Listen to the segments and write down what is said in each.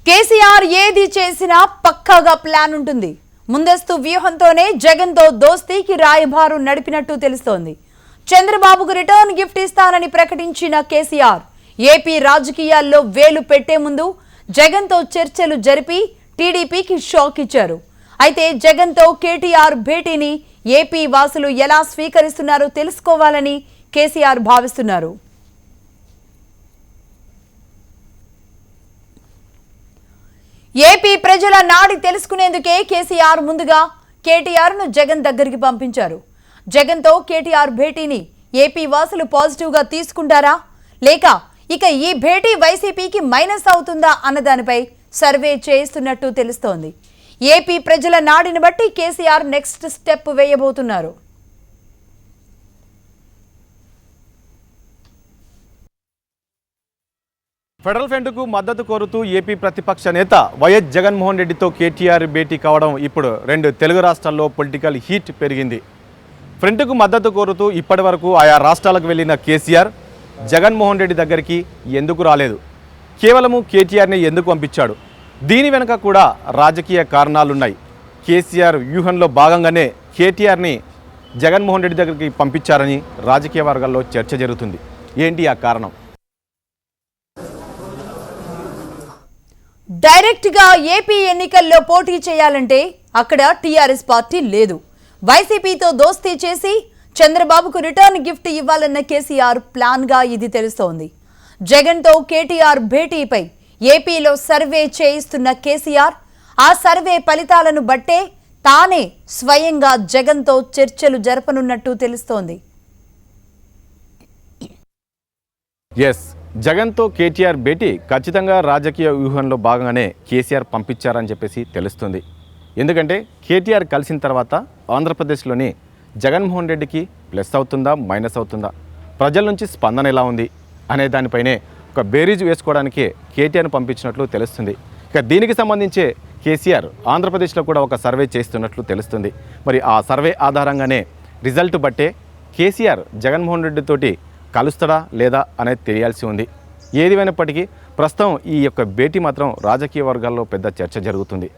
కేసీఆర్ ఏది చేసినా పక్కాగా ప్లాన్ ఉంటుంది. ముందస్తు వ్యూహంతోనే జగన్తో దోస్తీకి రాయబారు నడిపినట్టు తెలుస్తోంది. చంద్రబాబుకు రిటర్న్ గిఫ్ట్ ఇస్తానని ప్రకటించిన కేసీఆర్ ఏపీ రాజకీయాల్లో వేలు పెట్టే ముందు జగన్తో చర్చలు జరిపి టీడీపీకి షాక్ ఇచ్చారు. అయితే జగన్తో కేటీఆర్ భేటీని ఏపీ వాసులు ఎలా స్వీకరిస్తున్నారో తెలుసుకోవాలని కేసీఆర్ భావిస్తున్నారు. ఏపీ ప్రజల నాడి తెలుసుకునేందుకే కేసీఆర్ ముందుగా కేటీఆర్ను జగన్ దగ్గరికి పంపించారు. జగన్తో కేటీఆర్ భేటీని ఏపీ వాసులు పాజిటివ్గా తీసుకుంటారా లేక ఇక ఈ భేటీ వైసీపీకి మైనస్ అవుతుందా అన్నదానిపై సర్వే చేయిస్తున్నట్టు తెలుస్తోంది. ఏపీ ప్రజల నాడిని బట్టి కేసీఆర్ నెక్స్ట్ స్టెప్ వేయబోతున్నారు. ఫెడరల్ ఫ్రంట్కు మద్దతు కోరుతూ ఏపీ ప్రతిపక్ష నేత వైఎస్ జగన్మోహన్ రెడ్డితో కేటీఆర్ భేటీ కావడం ఇప్పుడు రెండు తెలుగు రాష్ట్రాల్లో పొలిటికల్ హీట్ పెరిగింది. ఫ్రంట్కు మద్దతు కోరుతూ ఇప్పటి వరకు ఆయా రాష్ట్రాలకు వెళ్లిన కేసీఆర్ జగన్మోహన్ రెడ్డి దగ్గరికి ఎందుకు రాలేదు? కేవలము కేటీఆర్ని ఎందుకు పంపించాడు? దీని వెనుక కూడా రాజకీయ కారణాలున్నాయి. కేసీఆర్ వ్యూహంలో భాగంగానే కేటీఆర్ని జగన్మోహన్ రెడ్డి దగ్గరికి పంపించారని రాజకీయ వర్గాల్లో చర్చ జరుగుతుంది. ఏంటి ఆ కారణం? డైరెక్ట్ గా ఏపీ ఎన్నికల్లో పోటీ చేయాలంటే అక్కడ టీఆర్ఎస్ పార్టీ లేదు. వైసీపీతో దోస్తీ చేసి చంద్రబాబుకు రిటర్న్ గిఫ్ట్ ఇవ్వాలన్న కేసీఆర్ ప్లాన్ గా ఇది తెలుస్తోంది. జగన్తో కేటీఆర్ భేటీపై ఏపీలో సర్వే చేయిస్తున్న కేసీఆర్ ఆ సర్వే ఫలితాలను బట్టే తానే స్వయంగా జగన్తో చర్చలు జరపనున్నట్టు తెలుస్తోంది. జగన్తో కేటీఆర్ భేటీ ఖచ్చితంగా రాజకీయ వ్యూహంలో భాగంగానే కేసీఆర్ పంపించారని చెప్పేసి తెలుస్తుంది. ఎందుకంటే కేటీఆర్ కలిసిన తర్వాత ఆంధ్రప్రదేశ్లోని జగన్మోహన్ రెడ్డికి ప్లస్ అవుతుందా మైనస్ అవుతుందా, ప్రజల నుంచి స్పందన ఎలా ఉంది అనే దానిపైనే ఒక బేరీజ్ వేసుకోవడానికే కేటీఆర్ను పంపించినట్లు తెలుస్తుంది. ఇక దీనికి సంబంధించే కేసీఆర్ ఆంధ్రప్రదేశ్లో కూడా ఒక సర్వే చేస్తున్నట్లు తెలుస్తుంది. మరి ఆ సర్వే ఆధారంగానే రిజల్ట్ బట్టే కేసీఆర్ జగన్మోహన్ రెడ్డితోటి కలుస్తాడా లేదా అనేది తెలియాల్సి ఉంది. ఏదివైనప్పటికీ ప్రస్తుతం ఈ యొక్క భేటీ మాత్రం రాజకీయ వర్గాల్లో పెద్ద చర్చ జరుగుతుంది.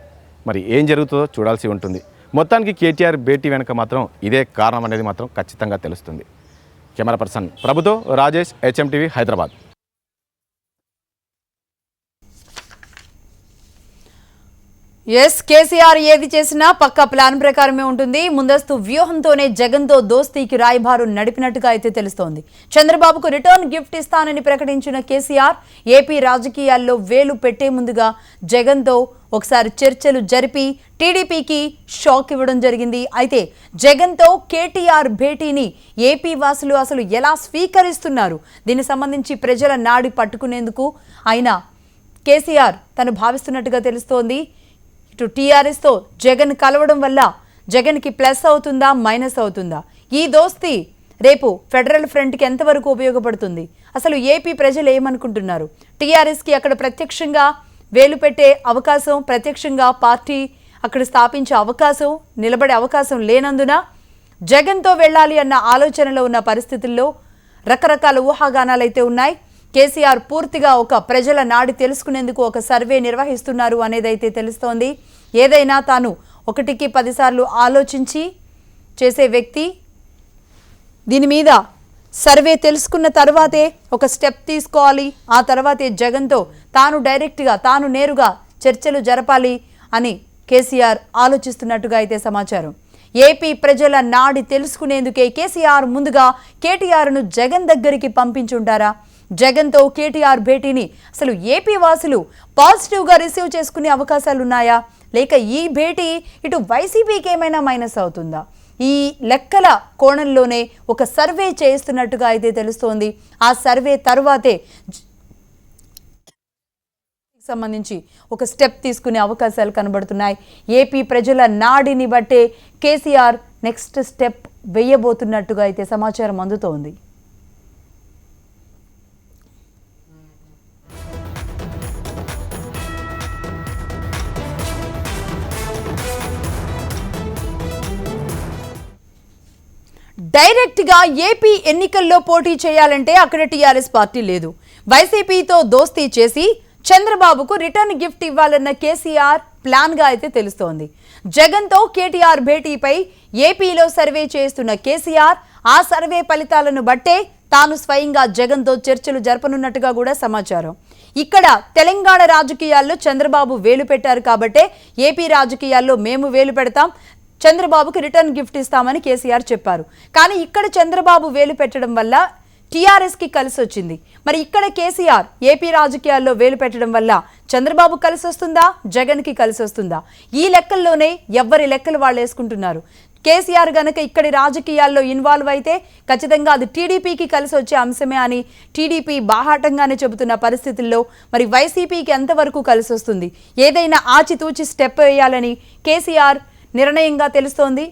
మరి ఏం జరుగుతుందో చూడాల్సి ఉంటుంది. మొత్తానికి కేటీఆర్ భేటీ వెనుక మాత్రం ఇదే కారణం అనేది మాత్రం ఖచ్చితంగా తెలుస్తుంది. కెమెరా పర్సన్ ప్రభుతో రాజేష్, HMTV, హైదరాబాద్. కేసీఆర్ ఏది చేసినా పక్కా ప్లాన్ ప్రకారమే ఉంటుంది. ముందస్తు వ్యూహంతోనే జగన్తో దోస్తీకి రాయబారు నడిపినట్టుగా అయితే తెలుస్తోంది. చంద్రబాబుకు రిటర్న్ గిఫ్ట్ ఇస్తానని ప్రకటించిన కేసీఆర్ ఏపీ రాజకీయాల్లో వేలు పెట్టే ముందుగా జగన్తో ఒకసారి చర్చలు జరిపి టీడీపీకి షాక్ ఇవ్వడం జరిగింది. అయితే జగన్తో కేటీఆర్ భేటీని ఏపీ వాసులు అసలు ఎలా స్వీకరిస్తున్నారు, దీనికి సంబంధించి ప్రజల నాడి పట్టుకునేందుకు ఆయన కేసీఆర్ తను భావిస్తున్నట్టుగా తెలుస్తోంది. ఇటు టీఆర్ఎస్తో జగన్ కలవడం వల్ల జగన్కి ప్లస్ అవుతుందా మైనస్ అవుతుందా, ఈ దోస్తీ రేపు ఫెడరల్ ఫ్రంట్కి ఎంతవరకు ఉపయోగపడుతుంది, అసలు ఏపీ ప్రజలు ఏమనుకుంటున్నారు, టీఆర్ఎస్కి అక్కడ ప్రత్యక్షంగా వేలు పెట్టే అవకాశం, ప్రత్యక్షంగా పార్టీ అక్కడ స్థాపించే అవకాశం, నిలబడే అవకాశం లేనందున జగన్తో వెళ్ళాలి అన్న ఆలోచనలో ఉన్న పరిస్థితుల్లో రకరకాల ఊహాగానాలు అయితే ఉన్నాయి. కేసీఆర్ పూర్తిగా ఒక ప్రజల నాడి తెలుసుకునేందుకు ఒక సర్వే నిర్వహిస్తున్నారు అనేదైతే తెలుస్తోంది. ఏదైనా తాను 1కి 10 సార్లు ఆలోచించి చేసే వ్యక్తి. దీని మీద సర్వే తెలుసుకున్న తర్వాతే ఒక స్టెప్ తీసుకోవాలి. ఆ తర్వాతే జగన్తో తాను డైరెక్ట్గా తాను నేరుగా చర్చలు జరపాలి అని కేసీఆర్ ఆలోచిస్తున్నట్టుగా అయితే సమాచారం. ఏపీ ప్రజల నాడి తెలుసుకునేందుకే కేసీఆర్ ముందుగా కేటీఆర్ను జగన్ దగ్గరికి పంపించుంటారా? జగన్తో కేటీఆర్ భేటీని అసలు ఏపీ వాసులు పాజిటివ్గా రిసీవ్ చేసుకునే అవకాశాలు ఉన్నాయా లేక ఈ భేటీ ఇటు వైసీపీకి ఏమైనా మైనస్ అవుతుందా? ఈ లెక్కల కోణంలోనే ఒక సర్వే చేస్తున్నట్టుగా అయితే తెలుస్తోంది. ఆ సర్వే తర్వాతే సంబంధించి ఒక స్టెప్ తీసుకునే అవకాశాలు కనబడుతున్నాయి. ఏపీ ప్రజల నాడిని బట్టే కేసీఆర్ నెక్స్ట్ స్టెప్ వేయబోతున్నట్టుగా అయితే సమాచారం అందుతోంది. డైరెక్ట్ గా ఏపీ ఎన్నికల్లో పోటీ చేయాలంటే అక్కడ టీఆర్ఎస్ పార్టీ లేదు. వైసీపీతో దోస్తీ చేసి చంద్రబాబుకు రిటర్న్ గిఫ్ట్ ఇవ్వాలన్న కేసీఆర్ ప్లాన్గా అయితే తెలుస్తోంది. జగన్తో కేటీఆర్ భేటీపై ఏపీలో సర్వే చేస్తున్న కేసీఆర్ ఆ సర్వే ఫలితాలను బట్టే తాను స్వయంగా జగన్తో చర్చలు జరపనున్నట్టుగా కూడా సమాచారం. ఇక్కడ తెలంగాణ రాజకీయాల్లో చంద్రబాబు వేలు పెట్టారు కాబట్టే ఏపీ రాజకీయాల్లో మేము వేలు పెడతాం, చంద్రబాబుకు రిటర్న్ గిఫ్ట్ ఇస్తామని కేసీఆర్ చెప్పారు. కానీ ఇక్కడ చంద్రబాబు వేలు పెట్టడం వల్ల టీఆర్ఎస్కి కలిసి వచ్చింది. మరి ఇక్కడ కేసీఆర్ ఏపీ రాజకీయాల్లో వేలు పెట్టడం వల్ల చంద్రబాబు కలిసి వస్తుందా, జగన్కి కలిసి వస్తుందా? ఈ లెక్కల్లోనే ఎవ్వరి లెక్కలు వాళ్ళు వేసుకుంటున్నారు. కేసీఆర్ గనక ఇక్కడి రాజకీయాల్లో ఇన్వాల్వ్ అయితే ఖచ్చితంగా అది టీడీపీకి కలిసి వచ్చే అంశమే అని టీడీపీ బాహాటంగానే చెబుతున్న పరిస్థితుల్లో మరి వైసీపీకి ఎంతవరకు కలిసి వస్తుంది? ఏదైనా ఆచితూచి స్టెప్ వేయాలని కేసీఆర్ నిర్ణయంగా తెలుస్తోంది.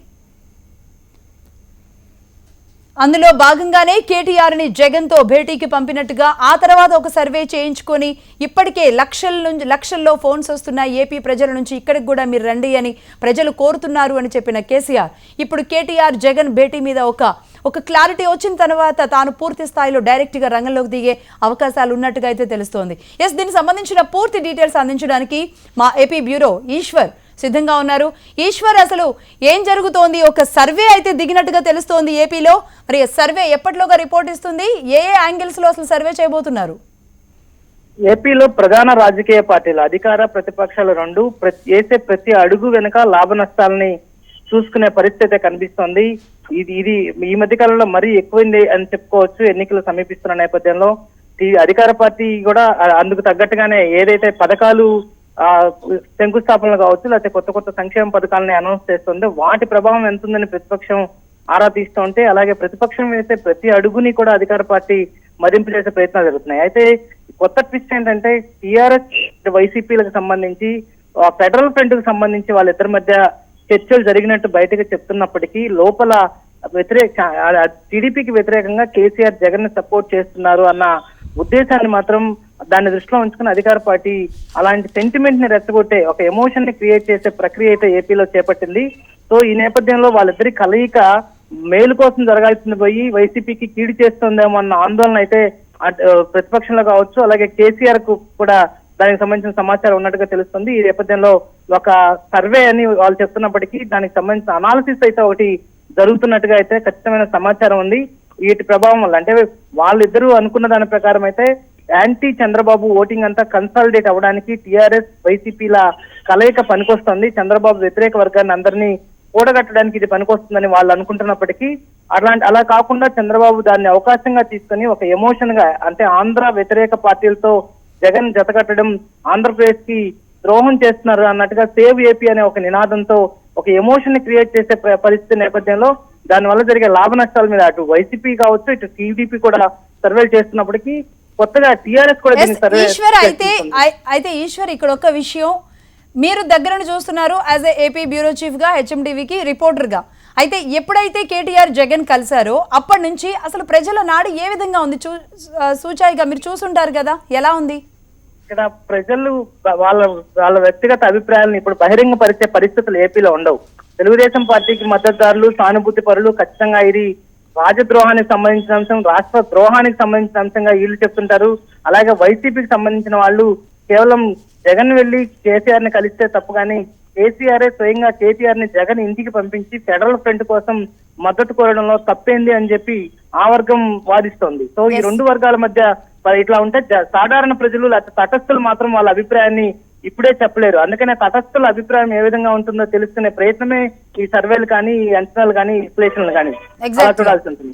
అందులో భాగంగానే కేటీఆర్ని జగన్తో భేటీకి పంపినట్టుగా ఆ తర్వాత ఒక సర్వే చేయించుకొని ఇప్పటికే లక్షల్లో ఫోన్స్ వస్తున్నాయి ఏపీ ప్రజల నుంచి, ఇక్కడికి కూడా మీరు రండి అని ప్రజలు కోరుతున్నారు అని చెప్పిన కేసీఆర్ ఇప్పుడు కేటీఆర్ జగన్ భేటీ మీద ఒక క్లారిటీ వచ్చిన తర్వాత తాను పూర్తి స్థాయిలో డైరెక్ట్గా రంగంలోకి దిగే అవకాశాలు ఉన్నట్టుగా అయితే తెలుస్తోంది. దీనికి సంబంధించిన పూర్తి డీటెయిల్స్ అందించడానికి మా ఏపీ బ్యూరో ఈశ్వర్ సిద్ధంగా ఉన్నారు. ఈశ్వర్, అసలు ఏం జరుగుతోంది? ఒక సర్వే అయితే దిగినట్టుగా తెలుస్తోంది ఏపీలో. మరి సర్వే ఎప్పటిలోగా రిపోర్ట్ ఇస్తుంది? ఏ యాంగిల్స్ లో అసలు సర్వే చేయబోతున్నారు? ఏపీలో ప్రధాన రాజకీయ పార్టీలు అధికార ప్రతిపక్షాలు రెండు వేసే ప్రతి అడుగు వెనుక లాభ నష్టాలని చూసుకునే పరిస్థితి కనిపిస్తోంది. ఇది ఈ మధ్య కాలంలో మరీ ఎక్కువైంది అని చెప్పుకోవచ్చు. ఎన్నికలు సమీపిస్తున్న నేపథ్యంలో అధికార పార్టీ కూడా అందుకు తగ్గట్టుగానే ఏదైతే పథకాలు శంకుస్థాపనలు కావచ్చు, లేకపోతే కొత్త కొత్త సంక్షేమ పథకాలని అనౌన్స్ చేస్తుంది, వాటి ప్రభావం ఎంత ఉందని ప్రతిపక్షం ఆరా తీస్తూ ఉంటే, అలాగే ప్రతిపక్షం వేసే ప్రతి అడుగుని కూడా అధికార పార్టీ మదింపు చేసే ప్రయత్నాలు జరుగుతున్నాయి. అయితే కొత్త ట్విస్ట్ ఏంటంటే టీఆర్ఎస్ వైసీపీలకు సంబంధించి ఫెడరల్ ఫ్రంట్ కు సంబంధించి వాళ్ళిద్దరి మధ్య చర్చలు జరిగినట్టు బయటకు చెప్తున్నప్పటికీ లోపల టీడీపీకి వ్యతిరేకంగా కేసీఆర్ జగన్ ని సపోర్ట్ చేస్తున్నారు అన్న ఉద్దేశాన్ని మాత్రం దాన్ని దృష్టిలో ఉంచుకుని అధికార పార్టీ అలాంటి సెంటిమెంట్ ని రెచ్చగొట్టే ఒక ఎమోషన్ ని క్రియేట్ చేసే ప్రక్రియ అయితే ఏపీలో చేపట్టింది. సో ఈ నేపథ్యంలో వాళ్ళిద్దరి కలయిక మేలు కోసం జరగాల్సింది పోయి వైసీపీకి కీడు చేస్తుందేమో అన్న ఆందోళన అయితే ప్రతిపక్షంలో కావచ్చు, అలాగే కేసీఆర్ కు కూడా దానికి సంబంధించిన సమాచారం ఉన్నట్టుగా తెలుస్తుంది. ఈ నేపథ్యంలో ఒక సర్వే అని వాళ్ళు చెప్తున్నప్పటికీ దానికి సంబంధించిన అనాలిసిస్ అయితే ఒకటి జరుగుతున్నట్టుగా అయితే ఖచ్చితమైన సమాచారం ఉంది. వీటి ప్రభావం వల్ల అంటే వాళ్ళిద్దరూ అనుకున్న దాని ప్రకారం అయితే యాంటీ చంద్రబాబు ఓటింగ్ అంతా కన్సాలిడేట్ అవ్వడానికి టీఆర్ఎస్ వైసీపీల కలయిక పనికొస్తుంది, చంద్రబాబు వ్యతిరేక వర్గాన్ని అందరినీ కూడగట్టడానికి ఇది పనికొస్తుందని వాళ్ళు అనుకుంటున్నప్పటికీ అలా కాకుండా చంద్రబాబు దాన్ని అవకాశంగా తీసుకుని ఒక ఎమోషన్ గా అంటే ఆంధ్ర వ్యతిరేక పార్టీలతో జగన్ జతకట్టడం ఆంధ్రప్రదేశ్ కి ద్రోహం చేస్తున్నారు అన్నట్టుగా సేవ్ ఏపీ అనే ఒక నినాదంతో ఒక ఎమోషన్ ని క్రియేట్ చేసే పరిస్థితి నేపథ్యంలో దానివల్ల జరిగే లాభ నష్టాల మీద అటు వైసీపీ కావచ్చు, ఇటు టీడీపీ కూడా సర్వేలు చేస్తున్నప్పటికీ కొత్తగా టీఆర్ఎస్ కూడా అయితే ఈశ్వర్, ఇక్కడ ఒక విషయం మీరు దగ్గరను చూస్తున్నారు యాజ్ ఏపీ బ్యూరో చీఫ్ గా, హెచ్ఎండివికి రిపోర్టర్ గా. అయితే ఎప్పుడైతే కేటీఆర్ జగన్ కలిసారో అప్పటి నుంచి అసలు ప్రజల నాడు ఏ విధంగా ఉంది? సూచాయిగా మీరు చూసుంటారు కదా, ఎలా ఉంది? ఇక్కడ ప్రజలు వాళ్ళ వ్యక్తిగత అభిప్రాయాలను ఇప్పుడు బహిరంగ పరిచే పరిస్థితులు ఏపీలో ఉండవు. తెలుగుదేశం పార్టీకి మద్దతుదారులు, సానుభూతి పరులు ఖచ్చితంగా ఇది రాజద్రోహానికి సంబంధించిన అంశం, రాష్ట్ర ద్రోహానికి సంబంధించిన అంశంగా వీళ్ళు చెప్తుంటారు. అలాగే వైసీపీకి సంబంధించిన వాళ్ళు కేవలం జగన్ వెళ్లి కేసీఆర్ ని కలిస్తే తప్పు, కానీ కేసీఆర్ స్వయంగా కేసీఆర్ ని జగన్ ఇంటికి పంపించి ఫెడరల్ ఫ్రంట్ కోసం మద్దతు కోరడంలో తప్పేంది అని చెప్పి ఆ వర్గం వాదిస్తోంది. సో ఈ రెండు వర్గాల మధ్య ఇట్లా ఉంటే సాధారణ ప్రజలు లేకపోతే తటస్థులు మాత్రం వాళ్ళ అభిప్రాయాన్ని ఇప్పుడే చెప్పలేరు. అందుకనే తటస్థుల అభిప్రాయం ఏ విధంగా ఉంటుందో తెలుసుకునే ప్రయత్నమే ఈ సర్వేలు కానీ, ఈ అంచనాలు కానీ, విశ్లేషణలు కానీ చూడాల్సి ఉంటుంది.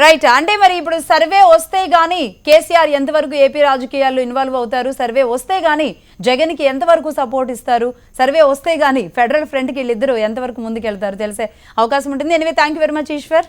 రైట్. అంటే మరి ఇప్పుడు సర్వే వస్తే గానీ కేసీఆర్ ఎంతవరకు ఏపీ రాజకీయాల్లో ఇన్వాల్వ్ అవుతారు? సర్వే వస్తే గానీ జగన్ కి ఎంతవరకు సపోర్ట్ ఇస్తారు? సర్వే వస్తే గానీ ఫెడరల్ ఫ్రంట్ కి వీళ్ళిద్దరూ ఎంతవరకు ముందుకెళ్తారు తెలిసే అవకాశం ఉంటుంది. Anyway, thank you very much Eshwar.